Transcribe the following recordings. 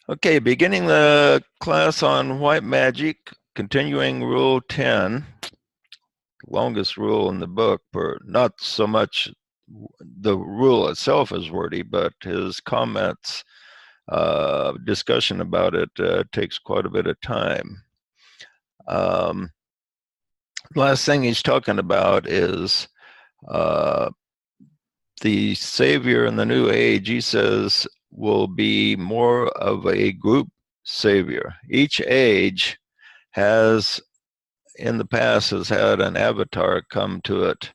Okay, beginning the class on white magic, continuing rule 10, longest rule in the book, not so much the rule itself is wordy, but his comments, discussion about it takes quite a bit of time. Um, last thing he's talking about is uh, the Savior in the New Age, he says, will be more of a group Savior. Each age has in the past has had an avatar come to it,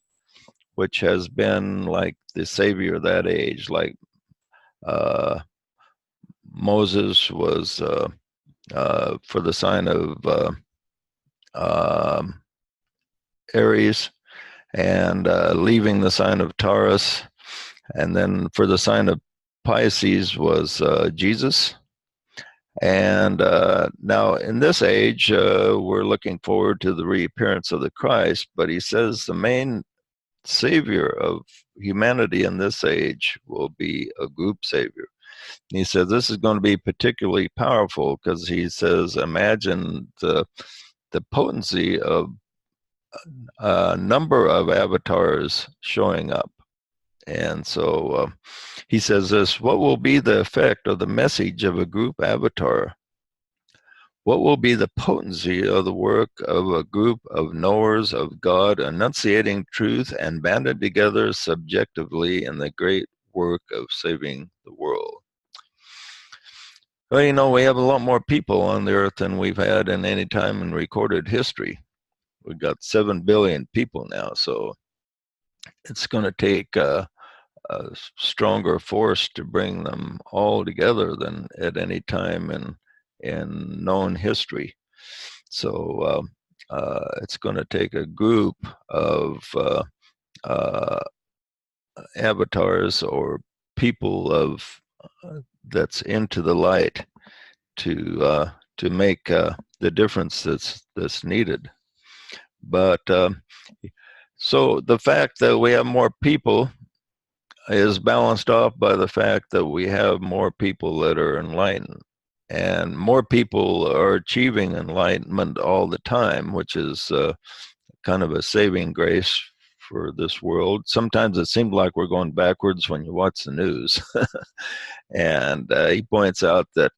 which has been like the savior of that age. Like uh, Moses was for the sign of um, Aries, and leaving the sign of Taurus, and then for the sign of Pisces was Jesus. And now in this age, we're looking forward to the reappearance of the Christ, but he says the main savior of humanity in this age will be a group savior. And he says this is going to be particularly powerful because he says, imagine the potency of a number of avatars showing up. And so he says this, what will be the effect of the message of a group avatar? What will be the potency of the work of a group of knowers of God, enunciating truth and banded together subjectively in the great work of saving the world? Well, you know, we have a lot more people on the earth than we've had in any time in recorded history. We've got 7 billion people now, so it's going to take a stronger force to bring them all together than at any time in known history. So it's going to take a group of uh, avatars or people of that's into the light to make the difference that's needed. But so the fact that we have more people is balanced off by the fact that we have more people that are enlightened. And more people are achieving enlightenment all the time, which is kind of a saving grace for this world. Sometimes it seems like we're going backwards when you watch the news. And he points out that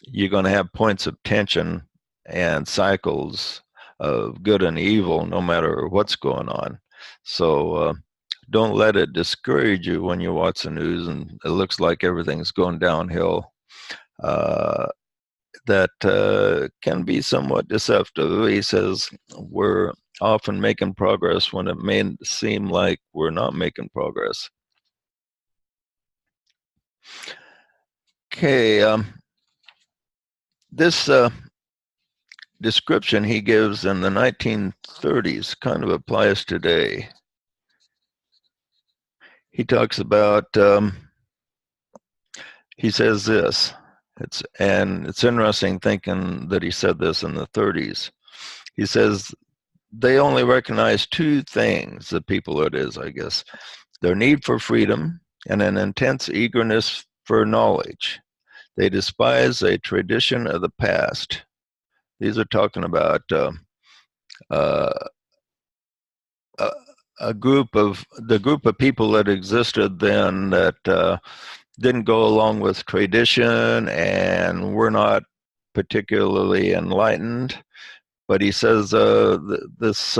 you're going to have points of tension and cycles of good and evil no matter what's going on. So don't let it discourage you when you watch the news and it looks like everything's going downhill. Uh, that can be somewhat deceptive. He says we're often making progress when it may seem like we're not making progress. Okay, this description he gives in the 1930s kind of applies today. He talks about, he says this, it's interesting thinking that he said this in the 30s. He says they only recognize two things, the people it is, I guess, their need for freedom and an intense eagerness for knowledge. They despise a tradition of the past. These are talking about uh, a group of the group of people that existed then that didn't go along with tradition and were not particularly enlightened. But he says this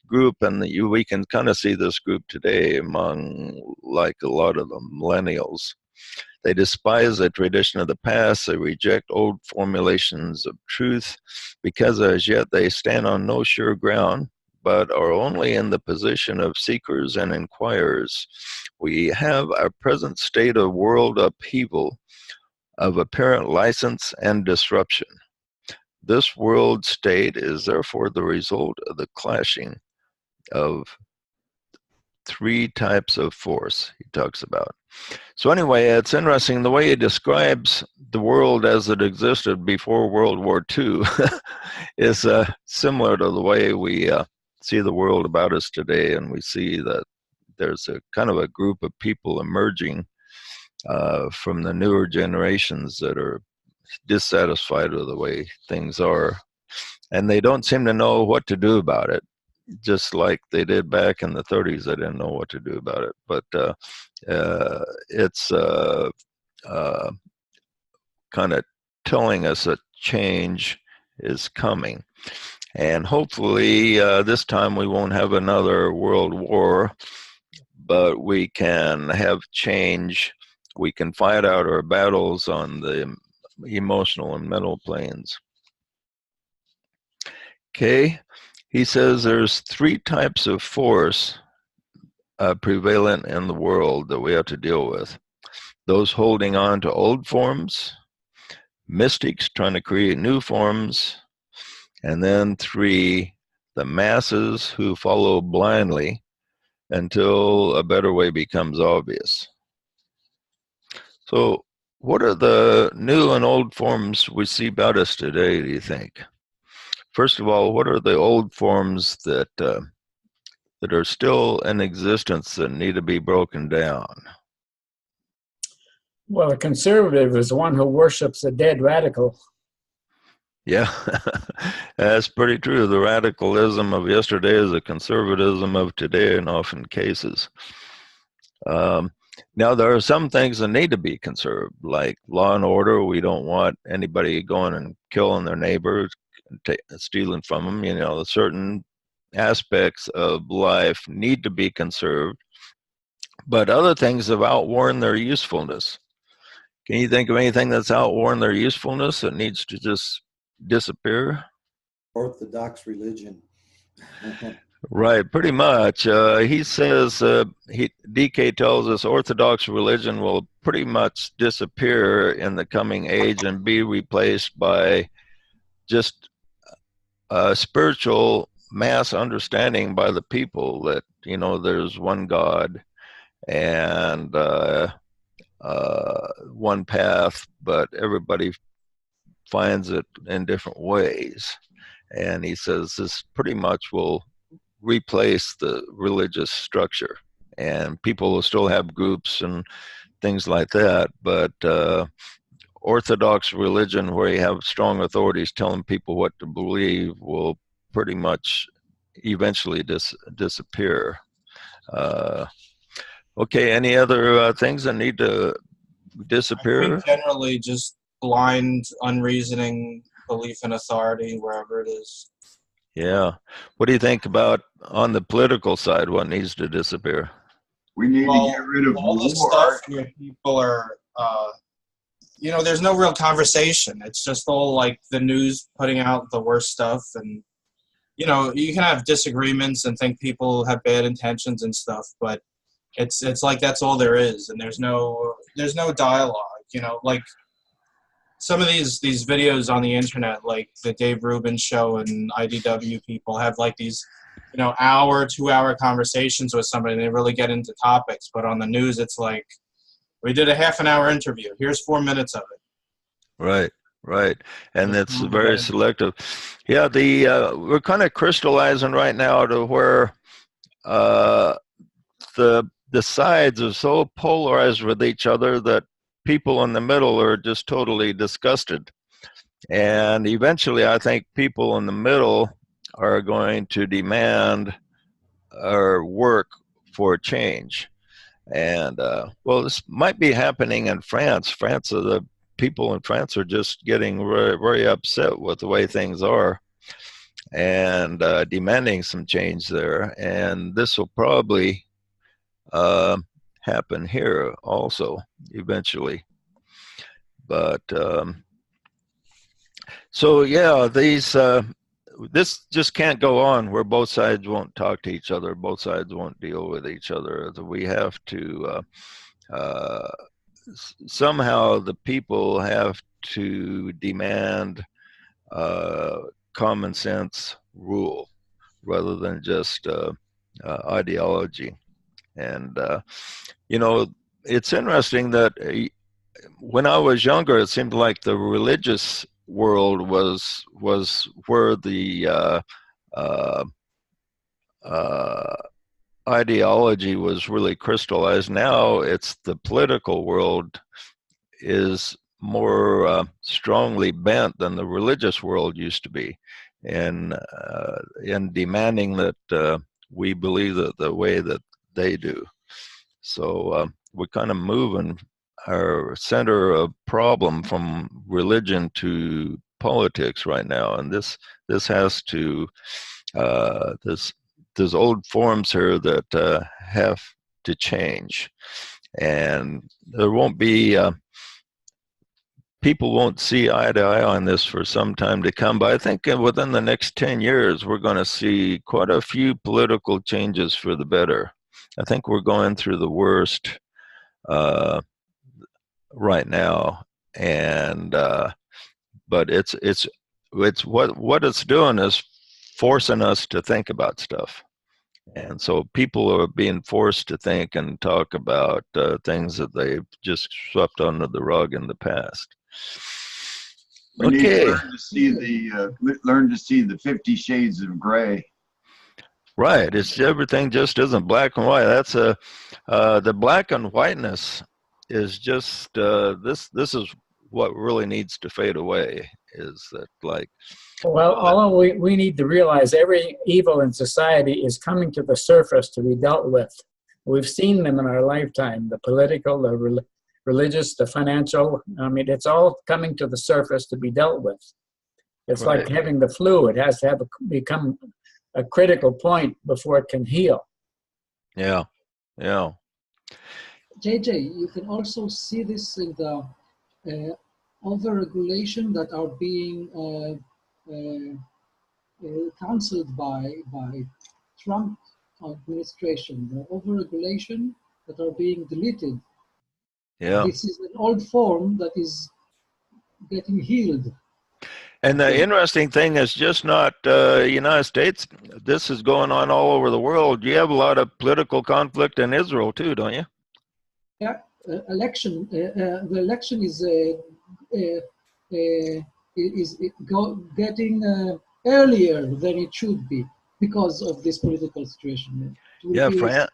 group, and we can kind of see this group today among like a lot of the millennials. They despise the tradition of the past. They reject old formulations of truth because as yet they stand on no sure ground, but are only in the position of seekers and inquirers. We have our present state of world upheaval, of apparent license and disruption. This world state is therefore the result of the clashing of three types of force he talks about. So anyway, it's interesting the way he describes the world as it existed before World War II is similar to the way we see the world about us today, and we see that there's a kind of a group of people emerging from the newer generations that are dissatisfied with the way things are, and they don't seem to know what to do about it. Just like they did back in the 30s, they didn't know what to do about it. But it's kind of telling us that change is coming. And hopefully, this time we won't have another world war, but we can have change. We can fight out our battles on the emotional and mental planes. Okay, he says there's three types of force prevalent in the world that we have to deal with. Those holding on to old forms, mystics trying to create new forms, and then three, the masses who follow blindly until a better way becomes obvious. So, what are the new and old forms we see about us today, do you think? First of all, what are the old forms that are still in existence that need to be broken down? Well, a conservative is one who worships a dead radical. Yeah, that's pretty true. The radicalism of yesterday is the conservatism of today in often cases. Now, there are some things that need to be conserved, like law and order. We don't want anybody going and killing their neighbors, stealing from them. You know, certain aspects of life need to be conserved, but other things have outworn their usefulness. Can you think of anything that's outworn their usefulness that needs to just disappear? Orthodox religion. Right, pretty much. He says, DK tells us Orthodox religion will pretty much disappear in the coming age and be replaced by just spiritual mass understanding by the people that, you know, there's one God and one path, but everybody finds it in different ways. And he says this pretty much will replace the religious structure, and people will still have groups and things like that, but Orthodox religion, where you have strong authorities telling people what to believe, will pretty much eventually disappear. Okay, any other things that need to disappear? I think generally just blind, unreasoning belief in authority, wherever it is. Yeah. What do you think about on the political side? What needs to disappear? We need to get rid of all war. the stuff where people are, you know, there's no real conversation. It's just all like the news putting out the worst stuff, and you know, you can have disagreements and think people have bad intentions and stuff, but it's like that's all there is, and there's no dialogue. You know, like some of these videos on the internet, like the Dave Rubin show and IDW people have like these, you know, hour, 2-hour conversations with somebody, and they really get into topics. But on the news, it's like, we did a half-an-hour interview. Here's 4 minutes of it. Right, right, and it's very selective. Yeah, we're kind of crystallizing right now to where the sides are so polarized with each other that people in the middle are just totally disgusted. And eventually, I think people in the middle are going to demand or work for change. And well, this might be happening in France. The people in France are just getting very, very upset with the way things are and demanding some change there. And this will probably happen here also eventually. But so yeah, this just can't go on where both sides won't talk to each other, both sides won't deal with each other. We have to somehow the people have to demand common sense rule rather than just ideology. And you know, it's interesting that when I was younger, it seemed like the religious world was where the ideology was really crystallized. Now it's the political world is more strongly bent than the religious world used to be, in demanding that we believe that the way that they do. So we're kind of moving our center of problem from religion to politics right now, and this has to there's old forms here that have to change, and there won't be people won't see eye to eye on this for some time to come. But I think within the next 10 years, we're going to see quite a few political changes for the better. I think we're going through the worst right now, and but it's what it's doing is forcing us to think about stuff. And so people are being forced to think and talk about things that they've just swept under the rug in the past. We need to Okay. learn to see the 50 Shades of Gray. Right. It's everything just isn't black and white. That's the black and whiteness is just this is what really needs to fade away. Is that like? Well, all we need to realize, every evil in society is coming to the surface to be dealt with. We've seen them in our lifetime, the political, the religious, the financial. I mean, it's all coming to the surface to be dealt with. It's Right. like having the flu. It has to become a critical point before it can heal. Yeah. Yeah. JJ, you can also see this in the over-regulation that are being counseled by Trump administration, the over-regulation that are being deleted. Yeah. This is an old form that is getting healed. And the interesting thing is just not United States. This is going on all over the world. You have a lot of political conflict in Israel too, don't you? Yeah, the election is getting earlier than it should be because of this political situation. Yeah,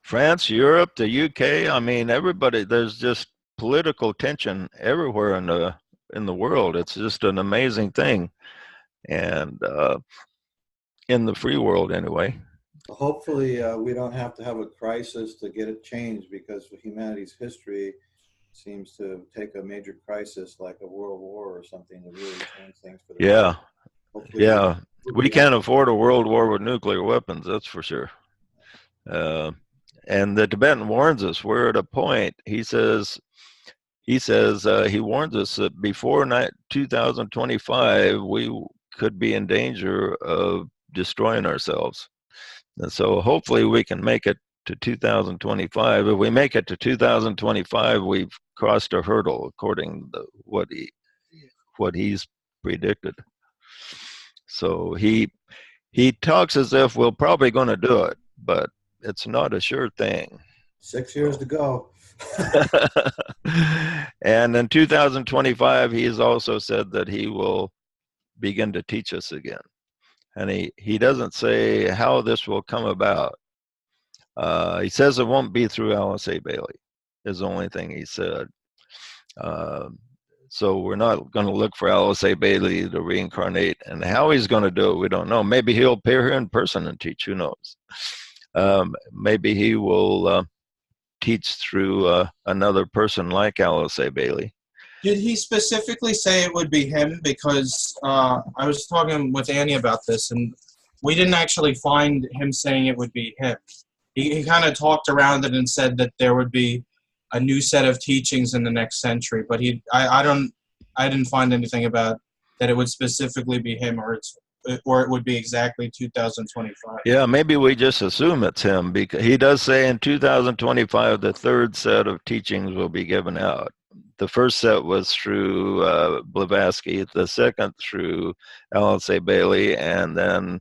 France, Europe, the UK. I mean, everybody. There's just political tension everywhere in the world. It's just an amazing thing, and in the free world anyway. Hopefully, we don't have to have a crisis to get it changed, because humanity's history seems to take a major crisis like a world war or something to really change things for the Yeah, better. Hopefully yeah. We can't afford a world war with nuclear weapons. That's for sure. And the Tibetan warns us. We're at a point. He says he warns us that before 2025 we could be in danger of destroying ourselves. And so hopefully we can make it to 2025. If we make it to 2025, we've crossed a hurdle according to what he's predicted. So he talks as if we're probably going to do it, but it's not a sure thing. 6 years to go. And in 2025, he has also said that he will begin to teach us again. And he doesn't say how this will come about. He says it won't be through Alice A. Bailey, is the only thing he said. So we're not going to look for Alice A. Bailey to reincarnate. And how he's going to do it, we don't know. Maybe he'll appear here in person and teach, who knows. Maybe he will teach through another person like Alice A. Bailey. Did he specifically say it would be him? Because I was talking with Annie about this, and we didn't actually find him saying it would be him. He kind of talked around it and said that there would be a new set of teachings in the next century, but I didn't find anything about that it would specifically be him, or it would be exactly 2025. Yeah, maybe we just assume it's him, because he does say in 2025 the third set of teachings will be given out. The first set was through Blavatsky, the second through Alice A. Bailey, and then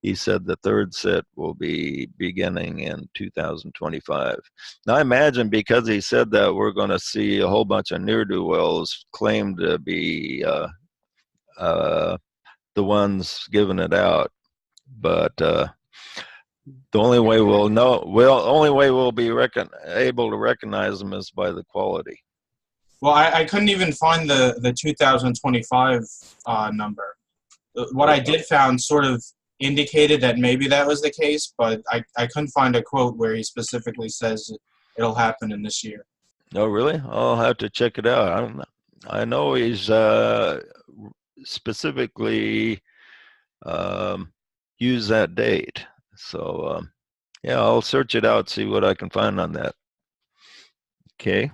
he said the third set will be beginning in 2025. Now I imagine because he said that, we're going to see a whole bunch of ne'er-do-wells claim to be the ones giving it out. But The only way we'll know, only way we'll be able to recognize them is by the quality. Well, I couldn't even find the 2025 number. What I did found sort of indicated that maybe that was the case, but I couldn't find a quote where he specifically says it'll happen in this year. Oh, really? I'll have to check it out. I know he's specifically used that date. So, yeah, I'll search it out, see what I can find on that. Okay.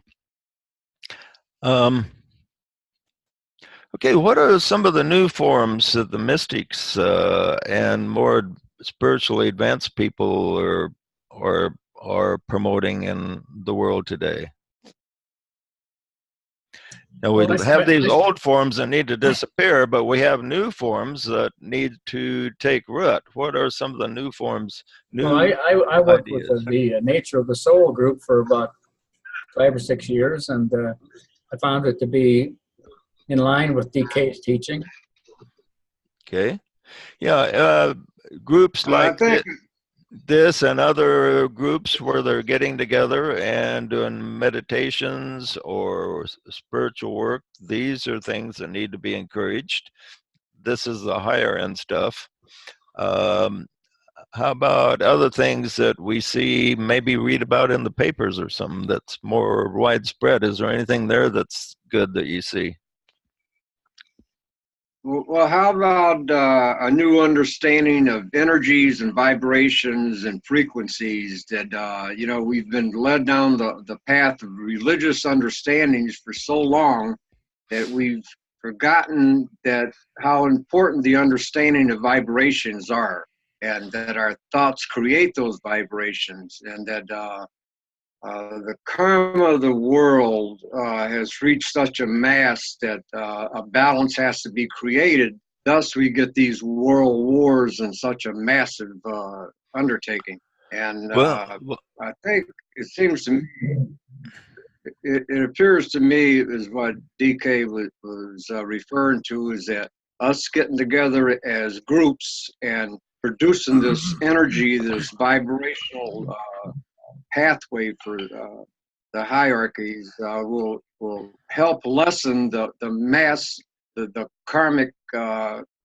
Okay, what are some of the new forms that the mystics and more spiritually advanced people are promoting in the world today? Now we have these old forms that need to disappear, but we have new forms that need to take root. What are some of the new forms? Well, I worked with the Nature of the Soul group for about 5 or 6 years, and I found it to be in line with DK's teaching. Okay. Yeah, groups like this and other groups where they're getting together and doing meditations or spiritual work, these are things that need to be encouraged. This is the higher end stuff. How about other things that we see, maybe read about in the papers or something that's more widespread? Is there anything there that's good that you see? Well, how about a new understanding of energies and vibrations and frequencies that, you know, we've been led down the path of religious understandings for so long that we've forgotten that how important the understanding of vibrations are, and that our thoughts create those vibrations, and that the karma of the world has reached such a mass that a balance has to be created. Thus, we get these world wars and such a massive undertaking. And I think it seems to me, it appears to me, is what DK was referring to, is that us getting together as groups and producing this energy, this vibrational pathway for the hierarchies will help lessen the mass, the karmic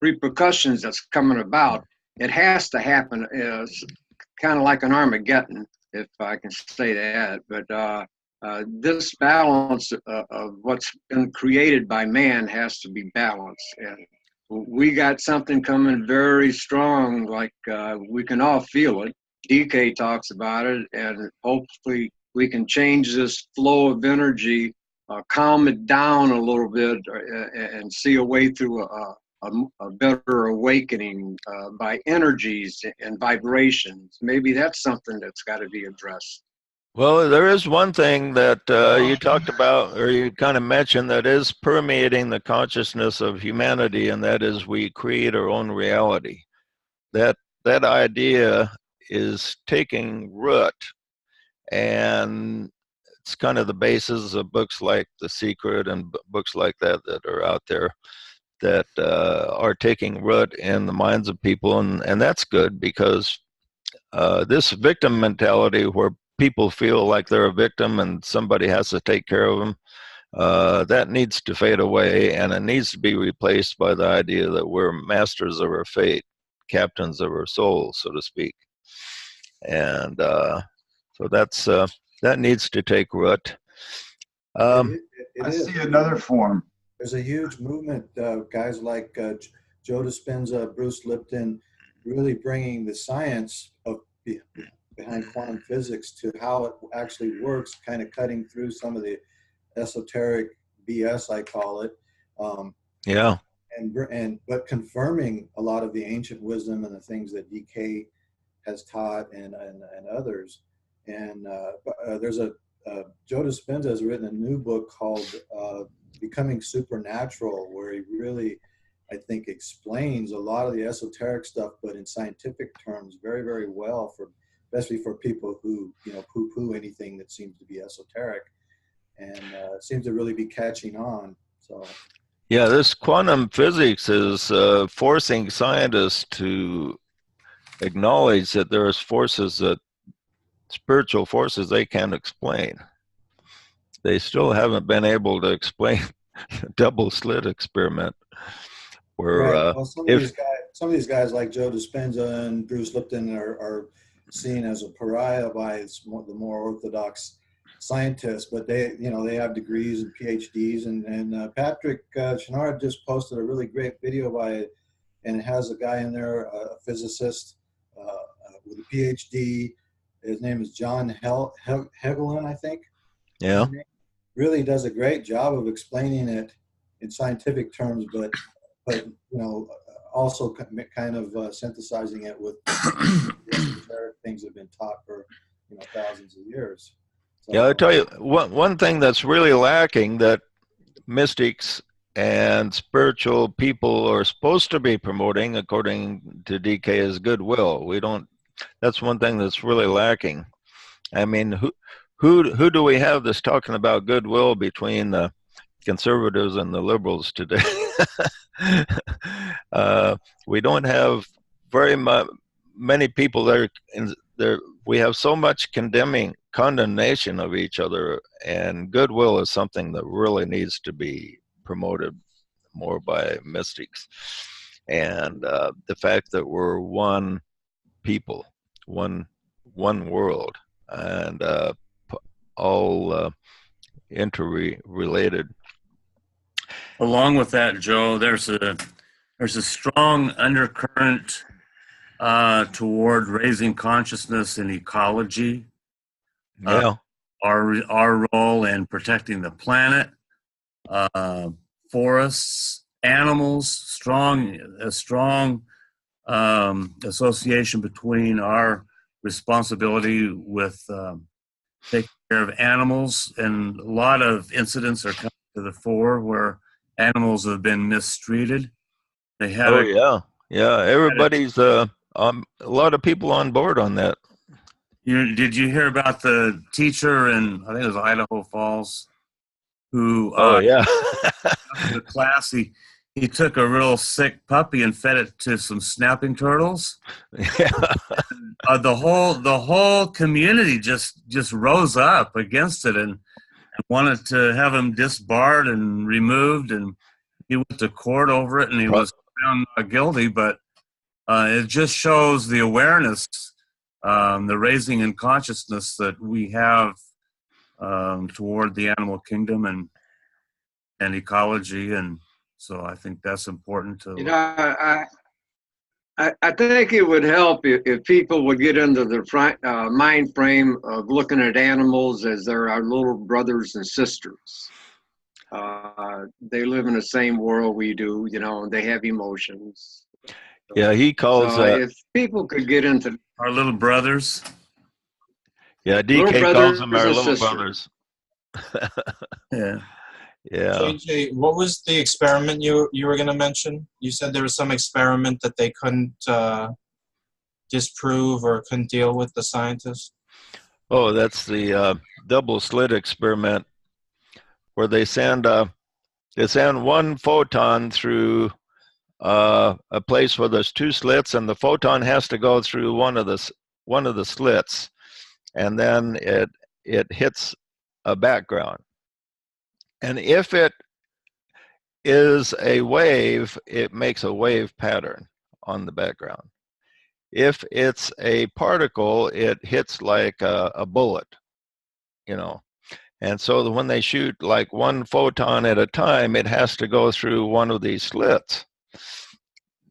repercussions that's coming about. It has to happen as kind of like an Armageddon, if I can say that. But this balance of what's been created by man has to be balanced. And we got something coming very strong, like we can all feel it. DK talks about it, and hopefully we can change this flow of energy, calm it down a little bit, and see a way through a better awakening by energies and vibrations. Maybe that's something that's got to be addressed. Well, there is one thing that you talked about, or you kind of mentioned, that is permeating the consciousness of humanity, and that is we create our own reality. That idea is taking root, and it's kind of the basis of books like The Secret and books like that are out there that are taking root in the minds of people, and that's good, because this victim mentality where people feel like they're a victim and somebody has to take care of them, that needs to fade away, and it needs to be replaced by the idea that we're masters of our fate, captains of our souls, so to speak. And so that needs to take root. I see another form. There's a huge movement, guys like Joe Dispenza, Bruce Lipton, really bringing the science of behind quantum physics to how it actually works, kind of cutting through some of the esoteric BS, I call it. Yeah. But confirming a lot of the ancient wisdom and the things that DK has taught, and others. And there's Joe Dispenza has written a new book called Becoming Supernatural, where he really, I think, explains a lot of the esoteric stuff, but in scientific terms very, very well, especially for people who, poo-poo anything that seems to be esoteric, and it seems to really be catching on. So yeah, this quantum physics is forcing scientists to acknowledge that there's forces that spiritual forces they can't explain. They still haven't been able to explain the double slit experiment, where Right. Well, if some of these guys like Joe Dispenza and Bruce Lipton are seen as a pariah by the more orthodox scientists, but they have degrees and PhDs. And Patrick Chenard just posted a really great video and it has a guy in there, a physicist with a PhD. His name is John Hegelin, I think. yeah. Really does a great job of explaining it in scientific terms, but also kind of synthesizing it with things that have been taught for thousands of years. So, Yeah, I'll tell you one thing that's really lacking that mystics and spiritual people are supposed to be promoting, according to DK, is goodwill. We don't. That's one thing that's really lacking. I mean, who do we have that's talking about goodwill between the conservatives and the liberals today? We don't have very many people there. We have so much condemnation of each other, and goodwill is something that really needs to be promoted more by mystics. And the fact that we're one people, one world, and all interrelated. Along with that, Joe, there's a strong undercurrent toward raising consciousness in ecology. Yeah. Our role in protecting the planet, forests, animals, a strong association between our responsibility with taking care of animals, and a lot of incidents are coming to the fore where animals have been mistreated. They had everybody's a lot of people on board on that. Did you hear about the teacher in, I think it was Idaho Falls, who the class, he took a real sick puppy and fed it to some snapping turtles. Yeah. The whole community just rose up against it and wanted to have him disbarred and removed, and he went to court over it, and he was found guilty. But it just shows the awareness, the raising in consciousness that we have toward the animal kingdom and ecology, and so I think that's important to. I think it would help if people would get into the mind frame of looking at animals as they're our little brothers and sisters. They live in the same world we do, and they have emotions. Yeah, he calls if people could get into our little brothers. Yeah, DK calls them our little brothers. Yeah. Yeah. JJ, what was the experiment you were going to mention? You said there was some experiment that they couldn't disprove or couldn't deal with, the scientists. Oh, that's the double slit experiment, where they send one photon through a place where there's two slits, and the photon has to go through one of the slits, and then it hits a background. And if it is a wave, it makes a wave pattern on the background. If it's a particle, it hits like a bullet, And so when they shoot like one photon at a time, it has to go through one of these slits.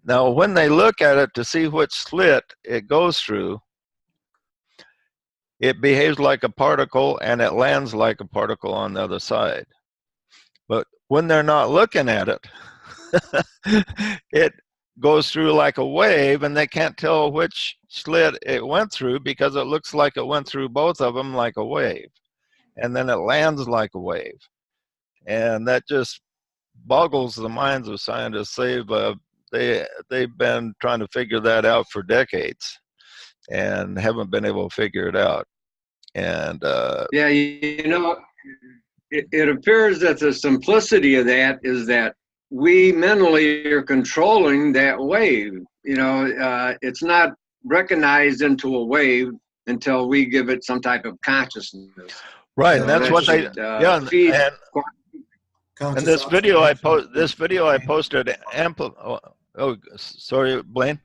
Now, when they look at it to see which slit it goes through, it behaves like a particle and it lands like a particle on the other side. But when they're not looking at it, it goes through like a wave, and they can't tell which slit it went through because it looks like it went through both of them like a wave. And then it lands like a wave. And that just boggles the minds of scientists. They've been trying to figure that out for decades and haven't been able to figure it out. And it appears that the simplicity of that is that we mentally are controlling that wave. It's not recognized into a wave until we give it some type of consciousness. Right, So and that's that what they, should, yeah, feed. and Conscious this video observation. this video I posted, sorry, Blaine.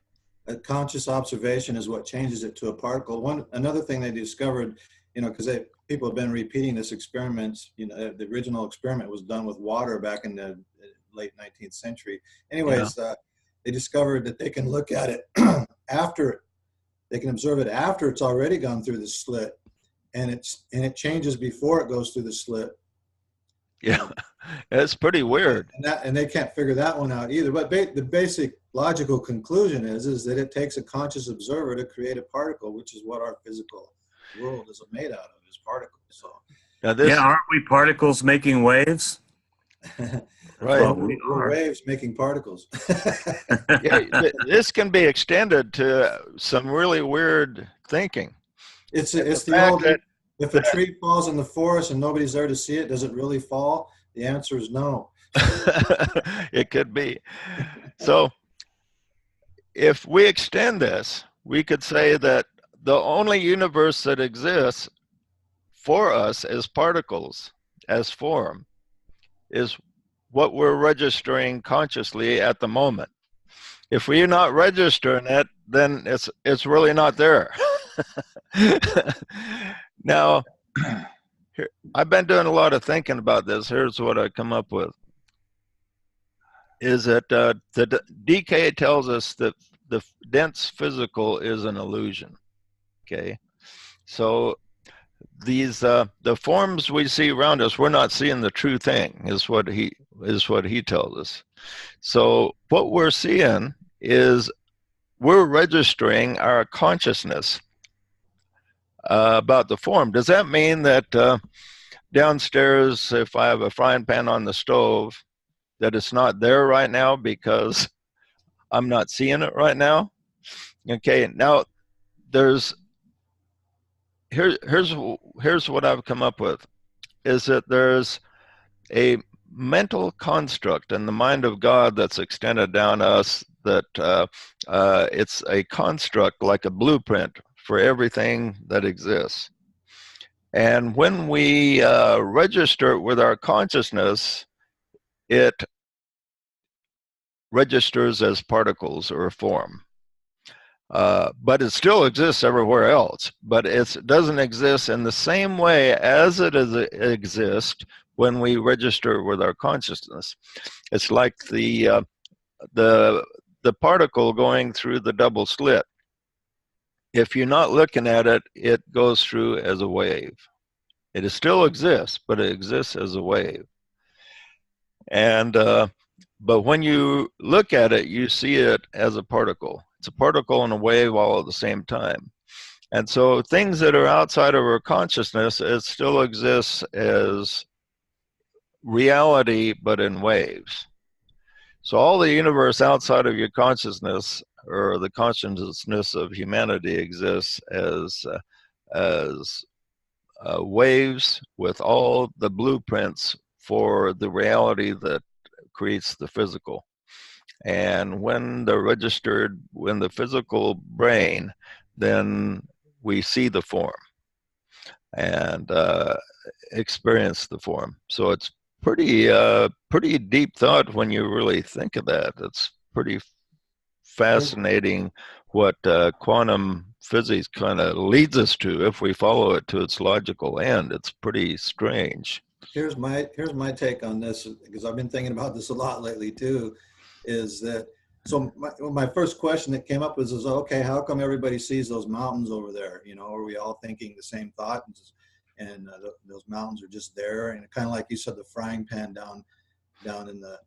A conscious observation is what changes it to a particle. Another thing they discovered, because people have been repeating this experiment. The original experiment was done with water back in the late 19th century. Anyways, they discovered that they can look at it after, they can observe it after it's already gone through the slit, and it changes before it goes through the slit. Yeah, it's pretty weird. And they can't figure that one out either. But the basic logical conclusion is that it takes a conscious observer to create a particle, which is what our physical world is made out of, is particles. So Now this, Yeah, aren't we particles making waves? right. Well, we're waves making particles. Yeah, this can be extended to some really weird thinking. It's And the fact old, that- if a tree falls in the forest and nobody's there to see it, does it really fall? The answer is no. It could be. So if we extend this, we could say that the only universe that exists for us as particles, as form, is what we're registering consciously at the moment. If we're not registering it, then it's really not there. Now, I've been doing a lot of thinking about this. Here's what I come up with. Is that the DK tells us that the dense physical is an illusion. Okay, so these the forms we see around us, we're not seeing the true thing. Is what he tells us. So what we're seeing is we're registering our consciousness about the form. Does that mean that downstairs, if I have a frying pan on the stove, that it's not there right now because I'm not seeing it right now? Okay, now here's what I've come up with, is that there's a mental construct in the mind of God that's extended down to us, that it's a construct like a blueprint for everything that exists. And when we register it with our consciousness, it registers as particles or form. But it still exists everywhere else, but it doesn't exist in the same way as it exists when we register with our consciousness. It's like the particle going through the double slit. If you're not looking at it, it goes through as a wave. It still exists, but it exists as a wave. And but when you look at it, you see it as a particle. It's a particle and a wave all at the same time. And so things that are outside of our consciousness, it still exists as reality, but in waves. So all the universe outside of your consciousness, or the consciousness of humanity, exists as waves with all the blueprints for the reality that creates the physical. And when they're registered in the physical brain, then we see the form and experience the form. So it's pretty deep thought when you really think of that. It's pretty fascinating what quantum physics kind of leads us to if we follow it to its logical end. It's pretty strange. Here's my take on this, because I've been thinking about this a lot lately too, is that, so my first question that came up was okay, how come everybody sees those mountains over there? Are we all thinking the same thought? And those mountains are just there, and kind of like you said, the frying pan down in the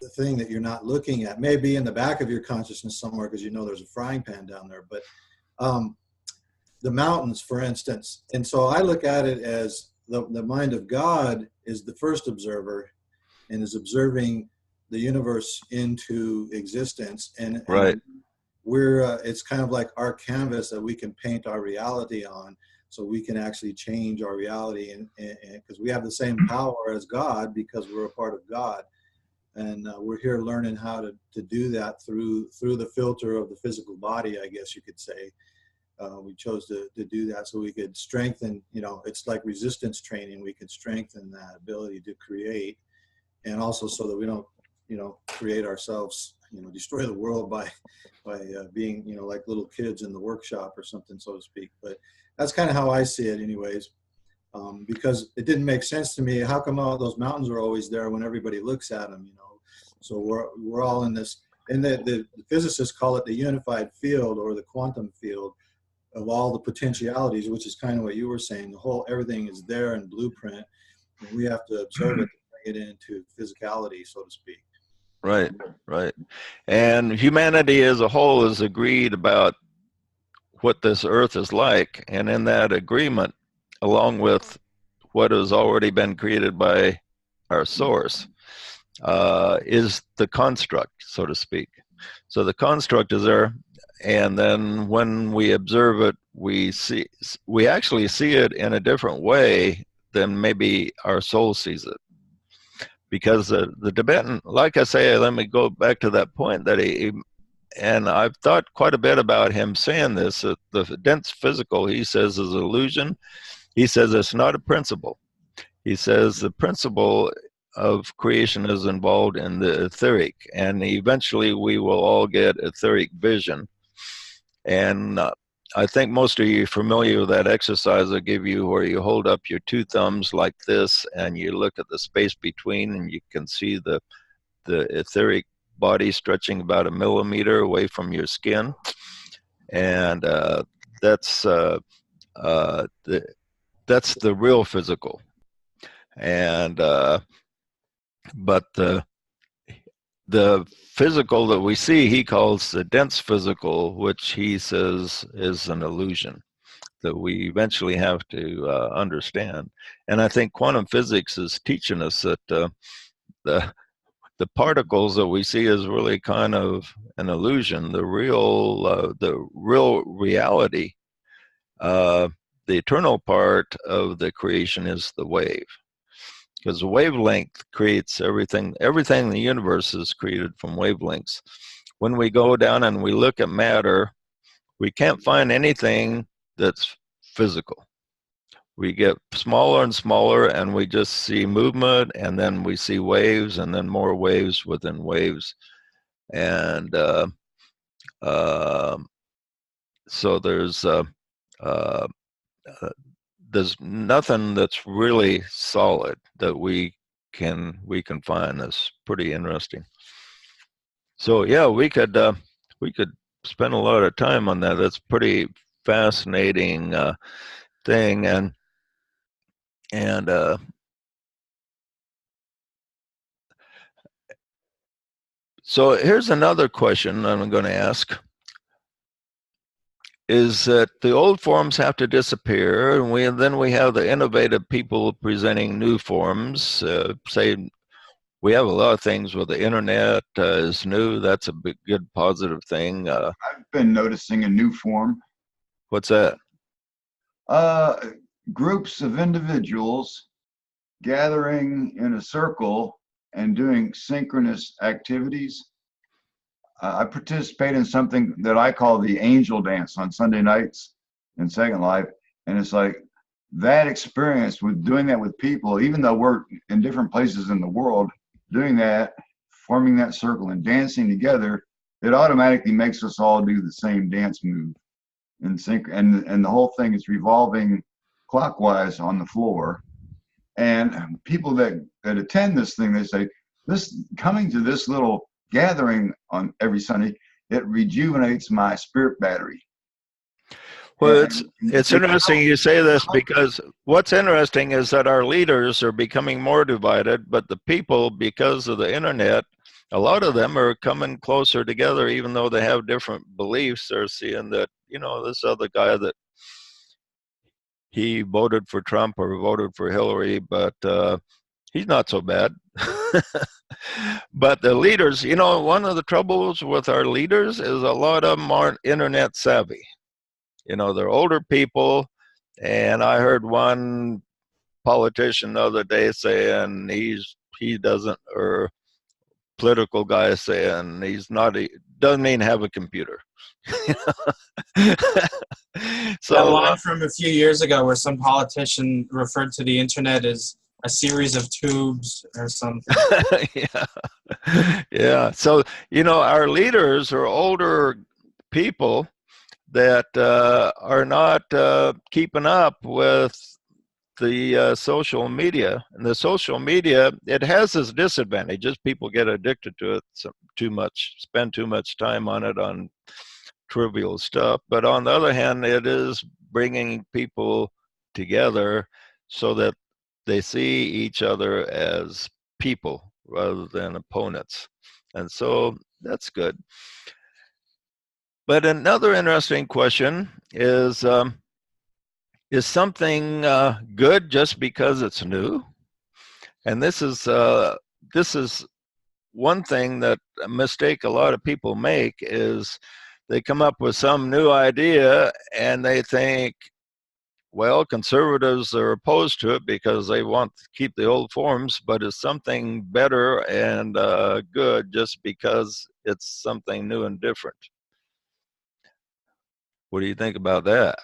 the thing that you're not looking at, maybe in the back of your consciousness somewhere, because there's a frying pan down there. But the mountains, for instance, and so I look at it as the mind of God is the first observer and is observing the universe into existence, and we're it's kind of like our canvas that we can paint our reality on, so we can actually change our reality, and because we have the same power as God, because we're a part of God. and we're here learning how to do that through the filter of the physical body, I guess you could say. We chose to do that so we could strengthen, it's like resistance training. We could strengthen that ability to create, and also so that we don't, create ourselves, destroy the world by being, like little kids in the workshop or something, so to speak. But that's kind of how I see it anyways, because it didn't make sense to me. How come all those mountains are always there when everybody looks at them, So we're all in this, and the physicists call it the unified field or the quantum field of all the potentialities, which is kind of what you were saying. Everything is there in blueprint, and we have to observe it to bring it into physicality, so to speak. Right, right. And humanity as a whole has agreed about what this earth is like, and in that agreement, along with what has already been created by our source, is the construct, so to speak. So the construct is there, and then when we observe it, we actually see it in a different way than maybe our soul sees it. Because the Tibetan, like I say, let me go back to that point that and I've thought quite a bit about him saying this, that the dense physical, he says, is illusion. He says it's not a principle. He says the principle of creation is involved in the etheric, and eventually we will all get etheric vision. And I think most of you are familiar with that exercise I give you where you hold up your two thumbs like this and you look at the space between, and you can see the etheric body stretching about 1 millimeter away from your skin. And that's the real physical. And but the physical that we see, he calls the dense physical, which he says is an illusion that we eventually have to understand. And I think quantum physics is teaching us that the particles that we see is really kind of an illusion. The real reality, the eternal part of the creation is the wave. Because the wavelength creates everything. Everything in the universe is created from wavelengths. When we go down and we look at matter, we can't find anything that's physical. We get smaller and smaller, and we just see movement, and then we see waves, and then more waves within waves. And so there's nothing that's really solid that we can find. That's pretty interesting. So yeah, we could spend a lot of time on that. That's pretty fascinating thing. And so here's another question I'm going to ask. Is that the old forms have to disappear, and then we have the innovative people presenting new forms. Say we have a lot of things with the internet is new. That's a good positive thing. I've been noticing a new form. What's that? Groups of individuals gathering in a circle and doing synchronous activities. I participate in something that I call the angel dance on Sunday nights in Second Life. And it's like that experience with doing that with people, even though we're in different places in the world, doing that, forming that circle and dancing together, it automatically makes us all do the same dance move in sync. And the whole thing is revolving clockwise on the floor. And people that attend this thing, they say, coming to this little gathering on every Sunday, it rejuvenates my spirit battery. Well, it's interesting you say this, because what's interesting is that our leaders are becoming more divided, but the people, because of the internet, a lot of them are coming closer together, even though they have different beliefs. They're seeing that, this other guy, that he voted for Trump or voted for Hillary, but he's not so bad. But the leaders, one of the troubles with our leaders is a lot of them aren't internet savvy. They're older people, and I heard one politician the other day saying he doesn't, or political guy saying doesn't even have a computer. So that line from a few years ago where some politician referred to the internet as a series of tubes or something. yeah. So, our leaders are older people that are not keeping up with the social media. And the social media, it has its disadvantages. People get addicted to it spend too much time on it, on trivial stuff. But on the other hand, it is bringing people together so that they see each other as people rather than opponents. And so that's good. But another interesting question is something good just because it's new? And this is one thing that a mistake a lot of people make is they come up with some new idea and they think, well, conservatives are opposed to it because they want to keep the old forms, but it's something better and good just because it's something new and different. What do you think about that?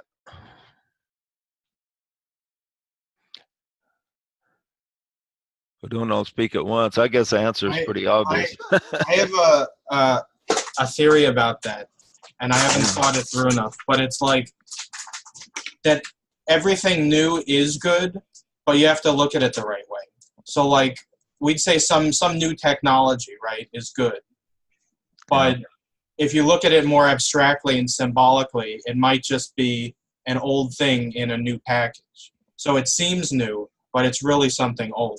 I don't all speak at once. I guess the answer is pretty obvious. I have a theory about that, and I haven't thought it through enough. But it's like that everything new is good, but you have to look at it the right way. So, like, we'd say some new technology, right, is good. But if you look at it more abstractly and symbolically, it might just be an old thing in a new package. So it seems new, but it's really something old.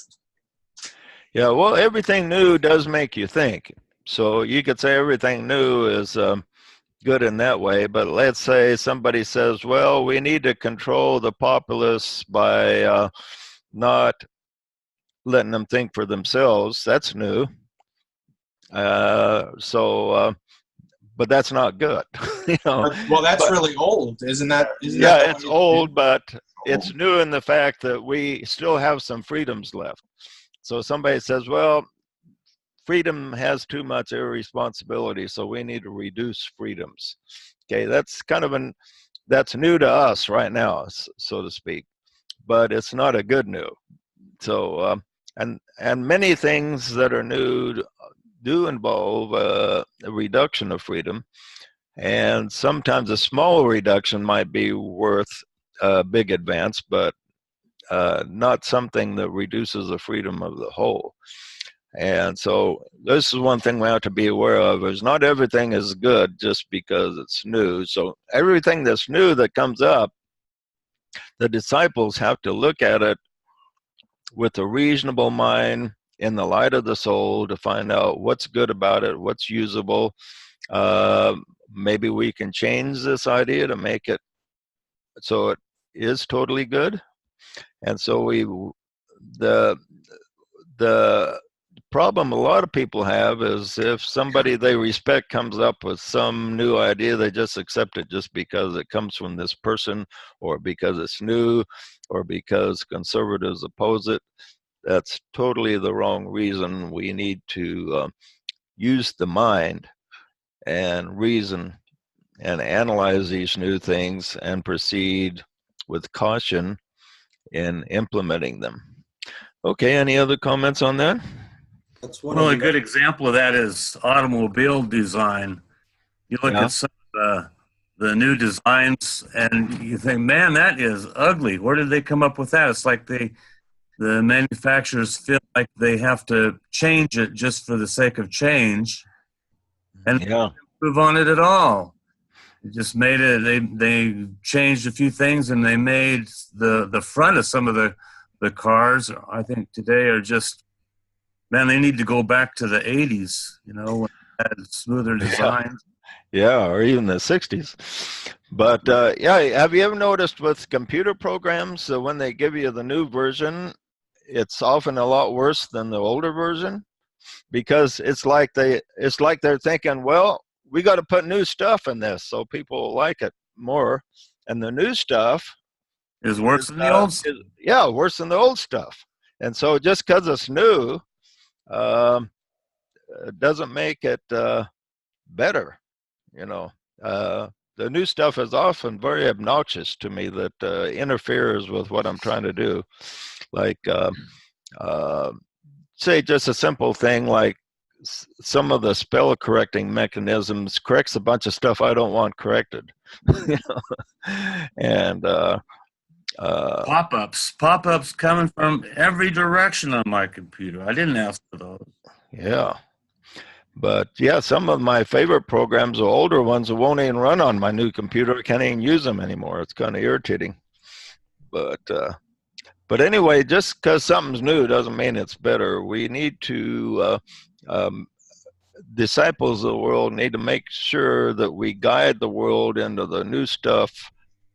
Yeah, well, everything new does make you think. So you could say everything new is good in that way. But let's say somebody says, well, we need to control the populace by not letting them think for themselves. That's new. But that's not good. Well, that's really old, isn't that? Yeah, it's old, but it's new in the fact that we still have some freedoms left. So somebody says, well, freedom has too much irresponsibility, so we need to reduce freedoms. Okay, that's that's new to us right now, so to speak, but it's not a good new. So, and many things that are new do involve a reduction of freedom, and sometimes a small reduction might be worth a big advance, but not something that reduces the freedom of the whole. And so this is one thing we have to be aware of, is not everything is good just because it's new. So everything that's new that comes up, the disciples have to look at it with a reasonable mind in the light of the soul to find out what's good about it, what's usable. Maybe we can change this idea to make it so it is totally good. And so the problem a lot of people have is if somebody they respect comes up with some new idea, they just accept it just because it comes from this person, or because it's new, or because conservatives oppose it. That's totally the wrong reason. We need to use the mind and reason and analyze these new things and proceed with caution in implementing them. Okay, any other comments on that? That's one Well, of a good example of that is automobile design. You look at some of the new designs and you think, man, that is ugly. Where did they come up with that? It's like the manufacturers feel like they have to change it just for the sake of change and improve on it at all. They just made it, they changed a few things, and they made the front of some of the cars, I think today, are just, man, they need to go back to the 80s, when they had smoother designs. Yeah, or even the 60s. But have you ever noticed with computer programs, when they give you the new version, it's often a lot worse than the older version? Because it's like they're thinking, well, we got to put new stuff in this so people will like it more. And the new stuff is worse than the old stuff. Worse than the old stuff. And so just because it's new, doesn't make it better. You know, the new stuff is often very obnoxious to me that interferes with what I'm trying to do. Like, say just a simple thing like some of the spell correcting mechanisms corrects a bunch of stuff I don't want corrected. You know? And pop-ups coming from every direction on my computer. I didn't ask for those. Yeah. But yeah, some of my favorite programs are older ones that won't even run on my new computer. I can't even use them anymore. It's kind of irritating. But anyway, just because something's new doesn't mean it's better. We need to, disciples of the world need to make sure that we guide the world into the new stuff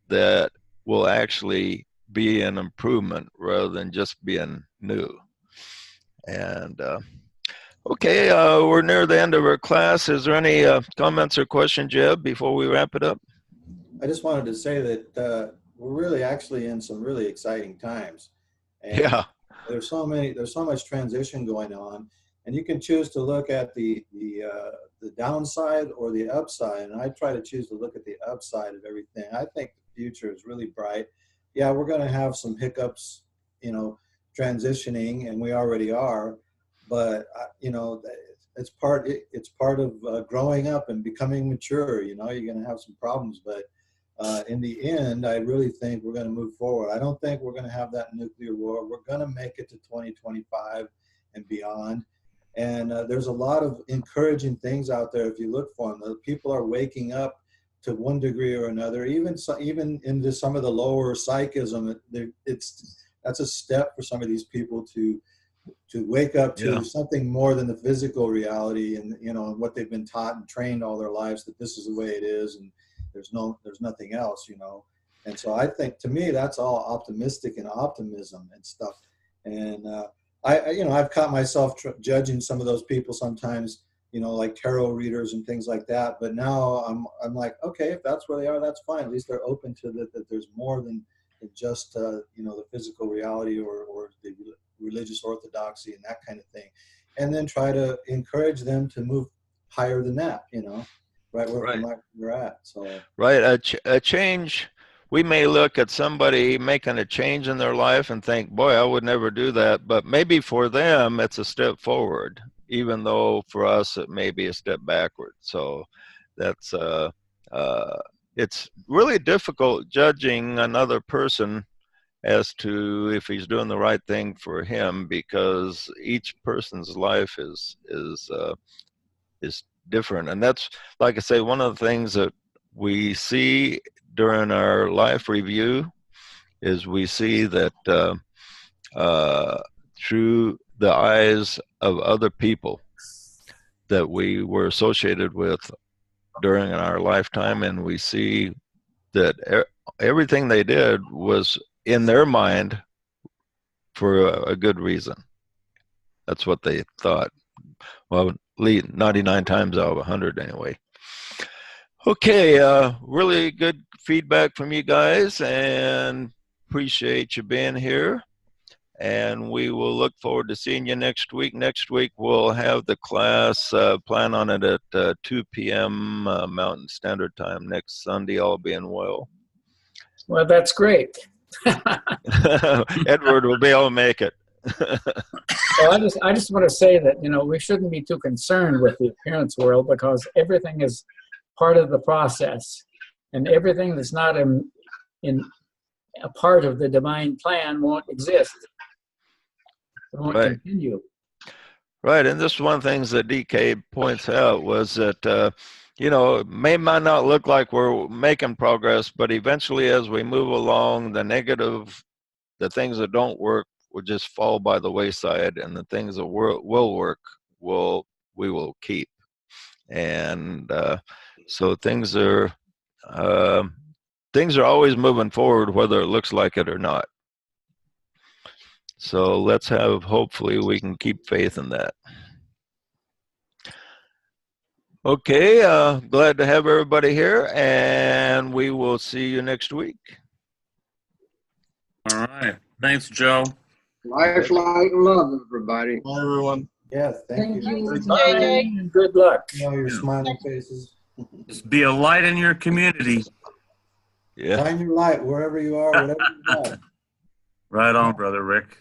that will actually be an improvement rather than just being new. And okay, we're near the end of our class. Is there any comments or questions, Jeb, before we wrap it up? I just wanted to say that we're really actually in some really exciting times. And Yeah. there's so much transition going on, and you can choose to look at the downside or the upside. And I try to choose to look at the upside of everything. I think the future is really bright. Yeah, we're going to have some hiccups, you know, transitioning, and we already are. But you know, it's part of growing up and becoming mature. You know, you're going to have some problems, but in the end, I really think we're going to move forward. I don't think we're going to have that nuclear war. We're going to make it to 2025 and beyond. And there's a lot of encouraging things out there if you look for them. The people are waking up to one degree or another, even into some of the lower psychism. That's a step for some of these people to wake up to something more than the physical reality, and you know, what they've been taught and trained all their lives, that this is the way it is and there's nothing else, you know. And so I think, to me, that's all optimistic and optimism and stuff. And I've caught myself judging some of those people sometimes, you know, like tarot readers and things like that. But now I'm like, okay, if that's where they are, that's fine. At least they're open to that there's more than just you know, the physical reality or the religious orthodoxy and that kind of thing. And then try to encourage them to move higher than that, you know, right where we're at. So right, a change. We may look at somebody making a change in their life and think, boy, I would never do that. But maybe for them, it's a step forward, even though for us, it may be a step backward. So that's, it's really difficult judging another person as to if he's doing the right thing for him, because each person's life is different. And that's, like I say, one of the things that we see during our life review is we see that through the eyes of other people that we were associated with during our lifetime, and we see that everything they did was in their mind for a good reason. That's what they thought. Well, 99 times out of 100 anyway. Okay, really good feedback from you guys, and appreciate you being here. And we will look forward to seeing you next week. Next week we'll have the class, plan on it at 2 p.m. Mountain Standard Time next Sunday, all being well. Well, that's great. Edward will be able to make it. Well, I just want to say that, you know, we shouldn't be too concerned with the appearance world, because everything is part of the process, and everything that's not in a part of the divine plan won't exist. It won't continue. Right, and this is one of the things that DK points out was that, you know, it might not look like we're making progress, but eventually as we move along, the things that don't work will just fall by the wayside, and the things that will work, we will keep. And so things are always moving forward, whether it looks like it or not. So let's hopefully we can keep faith in that. Okay, glad to have everybody here, and we will see you next week. All right. Thanks, Joe. Life, light, and love, everybody. Bye, everyone. Yeah, thank you. you. Goodbye and good luck. You know, your smiling faces. Just be a light in your community. Yeah. Shine your light wherever you are, whatever you got. Right on, brother Rick.